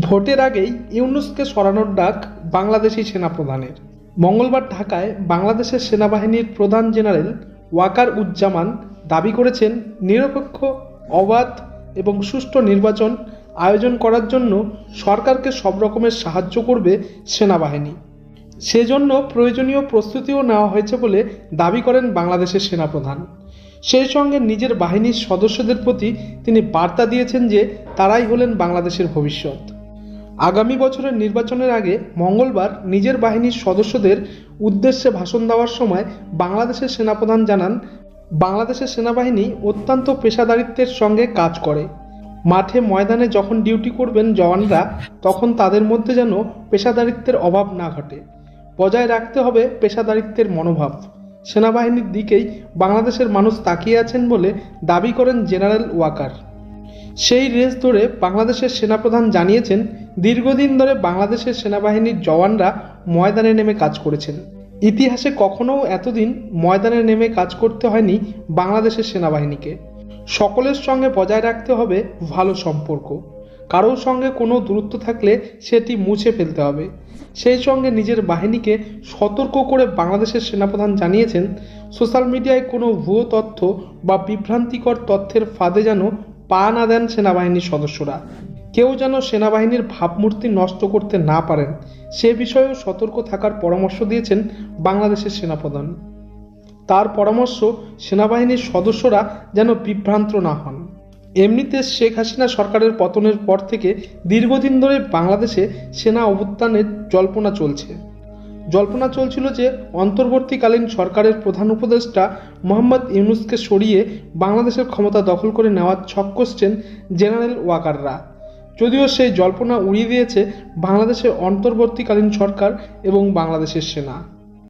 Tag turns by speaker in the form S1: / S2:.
S1: ভোটের আগেই ইউনূসকে সরানোর ডাক বাংলাদেশি সেনাপ্রধানের। মঙ্গলবার ঢাকায় বাংলাদেশের সেনাবাহিনীর প্রধান জেনারেল ওয়াকার উজ্জামান দাবি করেছেন, নিরপেক্ষ, অবাধ এবং সুষ্ঠু নির্বাচন আয়োজন করার জন্য সরকারকে সব রকমের সাহায্য করবে সেনাবাহিনী। সেজন্য প্রয়োজনীয় প্রস্তুতিও নেওয়া হয়েছে বলে দাবি করেন বাংলাদেশের সেনাপ্রধান। সেই সঙ্গে নিজের বাহিনীর সদস্যদের প্রতি তিনি বার্তা দিয়েছেন যে তারাই হলেন বাংলাদেশের ভবিষ্যৎ। আগামী বছরের নির্বাচনের আগে মঙ্গলবার নিজের বাহিনীর সদস্যদের উদ্দেশ্যে ভাষণ দেওয়ার সময় বাংলাদেশের সেনাপ্রধান জানান, বাংলাদেশের সেনাবাহিনী অত্যন্ত পেশাদারিত্বের সঙ্গে কাজ করে। মাঠে ময়দানে যখন ডিউটি করবেন জওয়ানরা, তখন তাদের মধ্যে যেন পেশাদারিত্বের অভাব না ঘটে। বজায় রাখতে হবে পেশাদারিত্বের মনোভাব। সেনাবাহিনীর দিকেই বাংলাদেশের মানুষ তাকিয়ে আছেন বলে দাবি করেন জেনারেল ওয়াকার। সেই রেস ধরে বাংলাদেশের সেনাপ্রধান জানিয়েছেন, দীর্ঘদিন ধরে বাংলাদেশের সেনাবাহিনীর জওয়ানরা ময়দানে নেমে কাজ করেছেন। ইতিহাসে কখনও এতদিন ময়দানে নেমে কাজ করতে হয়নি বাংলাদেশের সেনাবাহিনীকে। সকলের সঙ্গে বজায় রাখতে হবে ভালো সম্পর্ক। কারোর সঙ্গে কোনো দূরত্ব থাকলে সেটি মুছে ফেলতে হবে। সেই সঙ্গে নিজের বাহিনীকে সতর্ক করে বাংলাদেশের সেনাপ্রধান জানিয়েছেন, সোশ্যাল মিডিয়ায় কোনো ভুয়ো তথ্য বা বিভ্রান্তিকর তথ্যের ফাঁদে যেন পা না দেন সেনাবাহিনীর সদস্যরা। কেউ যেন সেনাবাহিনীর ভাবমূর্তি নষ্ট করতে না পারেন, সে বিষয়েও সতর্ক থাকার পরামর্শ দিয়েছেন বাংলাদেশের সেনাপ্রধান। তার পরামর্শ, সেনাবাহিনীর সদস্যরা যেন বিভ্রান্ত না হন। এমনিতে শেখ হাসিনা সরকারের পতনের পর থেকে দীর্ঘদিন ধরে বাংলাদেশে সেনা অভ্যুত্থানের জল্পনা চলছিল যে অন্তর্বর্তীকালীন সরকারের প্রধান উপদেষ্টা মোহাম্মদ ইউনূসকে সরিয়ে বাংলাদেশের ক্ষমতা দখল করে নেওয়ার ছক কষছেন জেনারেল ওয়াকাররা। যদিও সেই জল্পনা উড়িয়ে দিয়েছে বাংলাদেশের অন্তর্বর্তীকালীন সরকার এবং বাংলাদেশের সেনা।